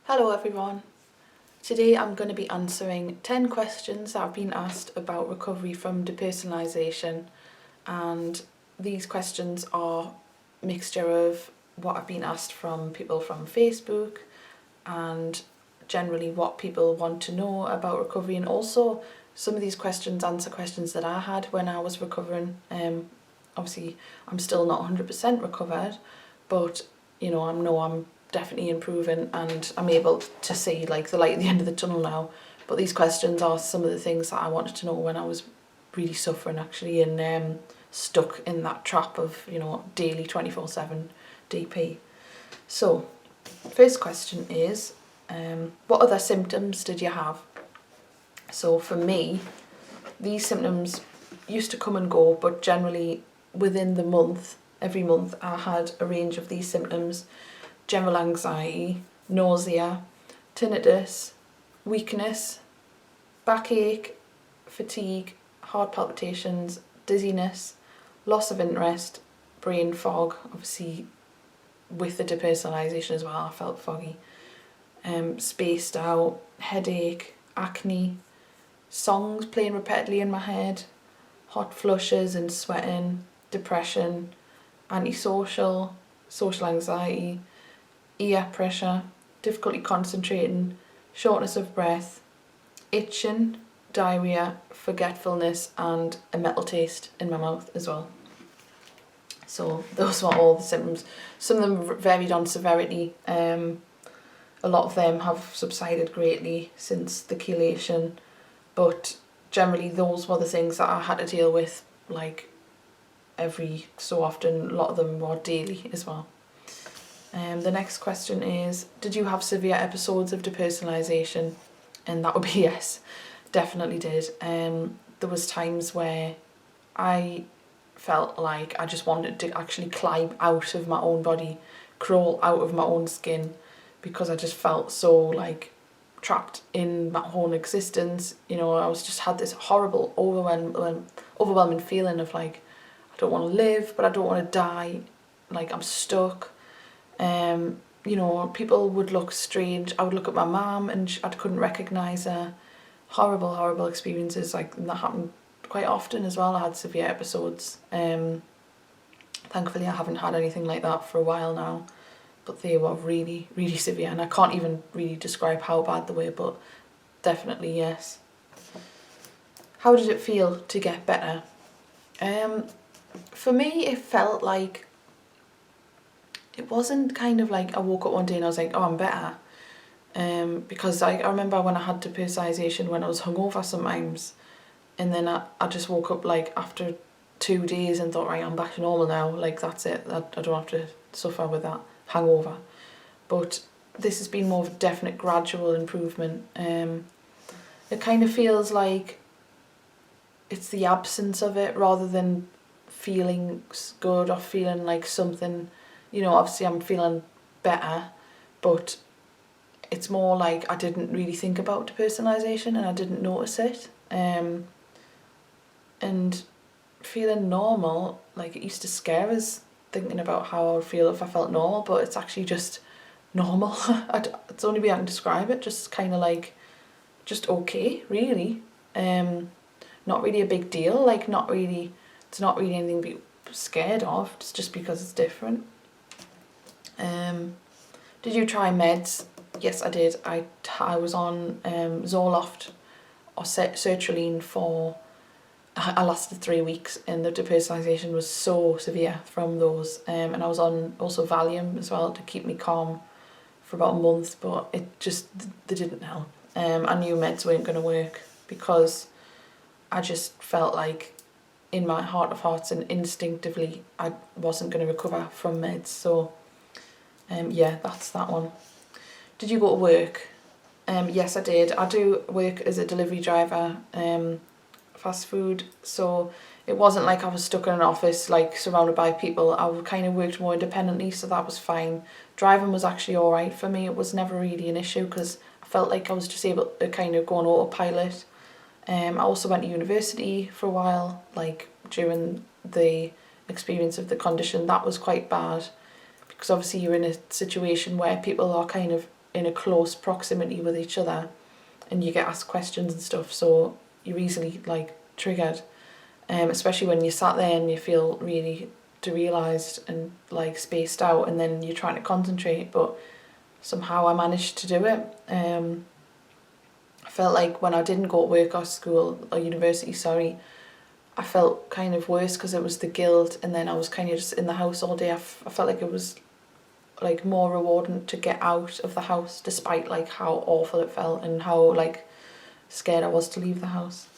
Hello everyone. Today I'm going to be answering 10 questions that I've been asked about recovery from depersonalization, and these questions are a mixture of what I've been asked from people from Facebook and generally what people want to know about recovery, and also some of these questions answer questions that I had when I was recovering. Obviously I'm still not 100% recovered, but I'm definitely improving and I'm able to see like the light at the end of the tunnel now. But these questions are some of the things that I wanted to know when I was really suffering actually, and stuck in that trap of daily 24/7 DP. So first question is, what other symptoms did you have? So for me, these symptoms used to come and go, but generally within the month, every month I had a range of these symptoms: general anxiety, nausea, tinnitus, weakness, backache, fatigue, heart palpitations, dizziness, loss of interest, brain fog. Obviously with the depersonalization as well, I felt foggy, spaced out, headache, acne, songs playing repeatedly in my head, hot flushes and sweating, depression, antisocial, social anxiety, ear pressure, difficulty concentrating, shortness of breath, itching, diarrhea, forgetfulness, and a metal taste in my mouth as well. So those were all the symptoms. Some of them varied on severity. A lot of them have subsided greatly since the chelation, but generally those were the things that I had to deal with like every so often. A lot of them were daily as well. The next question is, did you have severe episodes of depersonalization? And that would be yes, definitely did. There was times where I felt like I just wanted to actually climb out of my own body, crawl out of my own skin, because I just felt so like trapped in my own existence. I was just had this horrible overwhelming feeling of like, I don't want to live, but I don't want to die. Like I'm stuck. People would look strange. I would look at my mum and I couldn't recognise her. Horrible experiences like that happened quite often as well. I had severe episodes. Thankfully I haven't had anything like that for a while now, but they were really, really severe, and I can't even really describe how bad they were, but definitely yes. How did it feel to get better? For me it felt like, it wasn't kind of like I woke up one day and I was like, oh, I'm better. Because I remember when I had depersonalization, when I was hungover sometimes, and then I just woke up like after 2 days and thought, right, I'm back to normal now. Like that's it. I don't have to suffer with that hangover. But this has been more of a definite gradual improvement. It kind of feels like it's the absence of it rather than feeling good or feeling like something. Obviously I'm feeling better, but it's more like I didn't really think about depersonalization and I didn't notice it. And feeling normal, like it used to scare us thinking about how I would feel if I felt normal, but it's actually just normal. It's the only way I can describe it, just kind of like, just okay, really. Not really a big deal, like it's not really anything to be scared of, it's just because it's different. Did you try meds? Yes, I did. I was on Zoloft or sertraline for, I lasted 3 weeks, and the depersonalization was so severe from those. And I was on also Valium as well to keep me calm for about a month, but they didn't help. I knew meds weren't going to work because I just felt like in my heart of hearts and instinctively I wasn't going to recover from meds. So yeah, that's that one. Did you go to work? Yes, I did. I do work as a delivery driver, fast food, so it wasn't like I was stuck in an office like surrounded by people. I kind of worked more independently, so that was fine. Driving was actually alright for me. It was never really an issue because I felt like I was just able to kind of go on autopilot. I also went to university for a while, like during the experience of the condition. That was quite bad because obviously you're in a situation where people are kind of in a close proximity with each other, and you get asked questions and stuff, so you're easily like triggered, especially when you sat there and you feel really derealised and like spaced out, and then you're trying to concentrate, but somehow I managed to do it. I felt like when I didn't go to work or school or university, I felt kind of worse because it was the guilt, and then I was kind of just in the house all day. I felt like it was like more rewarding to get out of the house, despite like how awful it felt and how like scared I was to leave the house.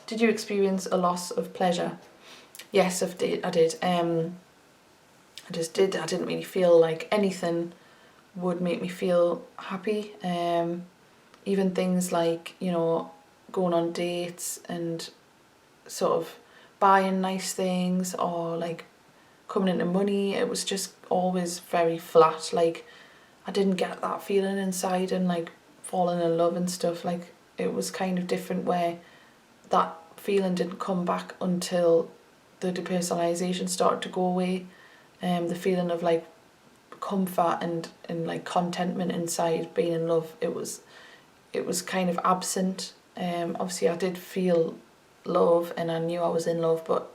Did you experience a loss of pleasure? Yes, I did. I just did. I didn't really feel like anything would make me feel happy. Even things like, you know, going on dates and sort of buying nice things or like coming into money, it was just always very flat. Like I didn't get that feeling inside and like falling in love and stuff. Like it was kind of different, where that feeling didn't come back until the depersonalization started to go away. The feeling of like comfort and like contentment inside being in love, it was kind of absent. Obviously I did feel love and I knew I was in love, but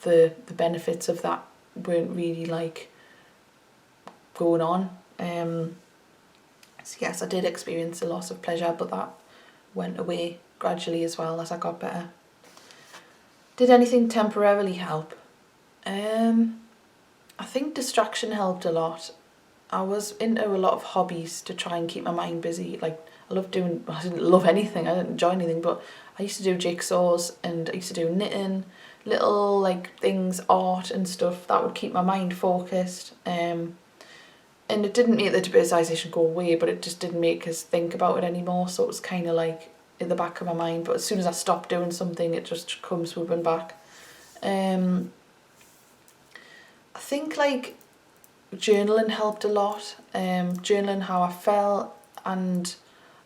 the benefits of that weren't really like going on. So yes, I did experience a loss of pleasure, but that went away gradually as well as I got better. Did anything temporarily help? I think distraction helped a lot. I was into a lot of hobbies to try and keep my mind busy. Like I didn't love anything, I didn't enjoy anything, but I used to do jigsaws and I used to do knitting, little like things, art and stuff that would keep my mind focused. And it didn't make the depersonalization go away, but it just didn't make us think about it anymore. So it was kind of like in the back of my mind, but as soon as I stopped doing something, it just comes swooping back. I think like journaling helped a lot. Journaling how I felt, and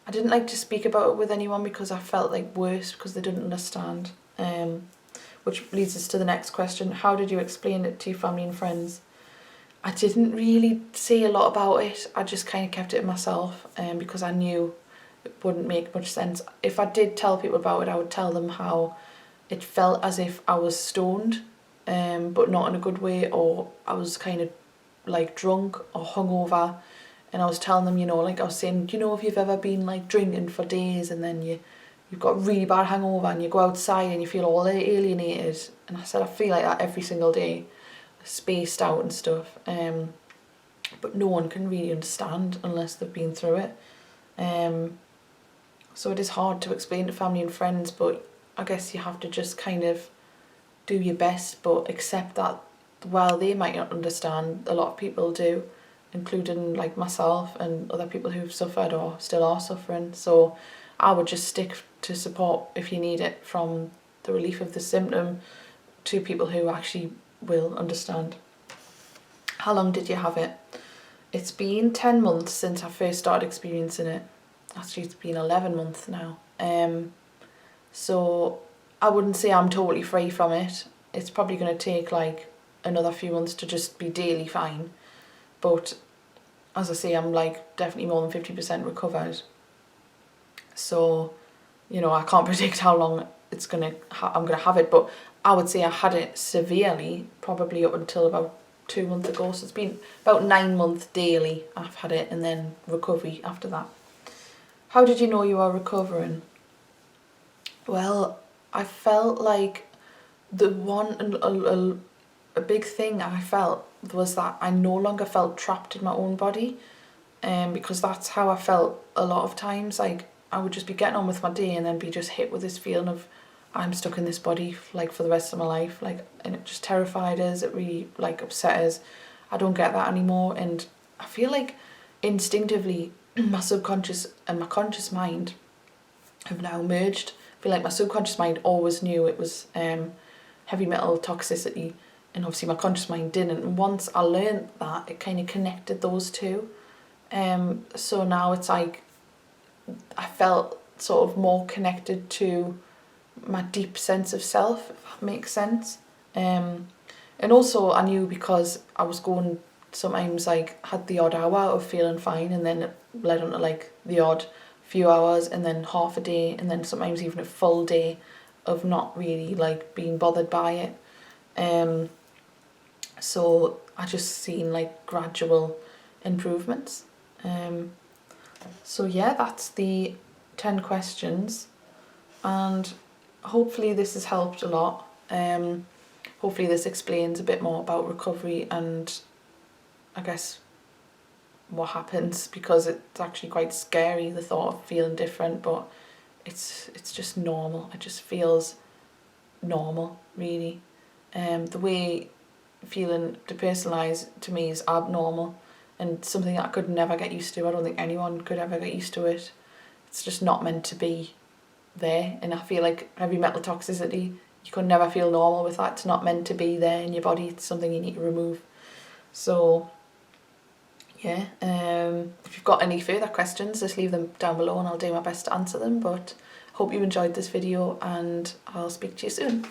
I didn't like to speak about it with anyone because I felt like worse because they didn't understand. Which leads us to the next question: how did you explain it to your family and friends? I didn't really say a lot about it. I just kind of kept it to myself, because I knew it wouldn't make much sense. If I did tell people about it, I would tell them how it felt as if I was stoned, but not in a good way, or I was kind of like drunk or hungover, and I was telling them, you know, like I was saying, you know, if you've ever been like drinking for days and then you've got really bad hangover and you go outside and you feel all alienated, and I said I feel like that every single day, spaced out and stuff, but no one can really understand unless they've been through it. So it is hard to explain to family and friends, but I guess you have to just kind of do your best, but accept that while they might not understand, a lot of people do, including like myself and other people who've suffered or still are suffering. So I would just stick to support if you need it, from the relief of the symptom to people who actually will understand. How long did you have it? It's been 10 months since I first started experiencing it. Actually, it's been 11 months now. So I wouldn't say I'm totally free from it. It's probably going to take like another few months to just be daily fine. But as I say, I'm like definitely more than 50% recovered. So, you know, I can't predict how long I'm gonna have it, but I would say I had it severely probably up until about 2 months ago. So it's been about 9 months daily I've had it, and then recovery after that. How did you know you were recovering? Well, I felt like a big thing I felt was that I no longer felt trapped in my own body, because that's how I felt a lot of times. Like I would just be getting on with my day and then be just hit with this feeling of I'm stuck in this body like for the rest of my life, like, and it just terrified us. It really like upset us. I don't get that anymore, and I feel like instinctively my subconscious and my conscious mind have now merged. I feel like my subconscious mind always knew it was heavy metal toxicity, and obviously my conscious mind didn't. And once I learned that, it kind of connected those two. So now it's like I felt sort of more connected to my deep sense of self, if that makes sense. And also I knew, because I was going sometimes like had the odd hour of feeling fine, and then it led on to like the odd few hours, and then half a day, and then sometimes even a full day of not really like being bothered by it. So I just seen like gradual improvements. So yeah, that's the 10 questions, and hopefully this has helped a lot. Hopefully this explains a bit more about recovery and I guess what happens, because it's actually quite scary, the thought of feeling different, but it's just normal. It just feels normal, really. The way feeling depersonalised to me is abnormal and something that I could never get used to. I don't think anyone could ever get used to it. It's just not meant to be there, and I feel like heavy metal toxicity, you could never feel normal with that. It's not meant to be there in your body. It's something you need to remove. So yeah, if you've got any further questions, just leave them down below and I'll do my best to answer them. But hope you enjoyed this video, and I'll speak to you soon.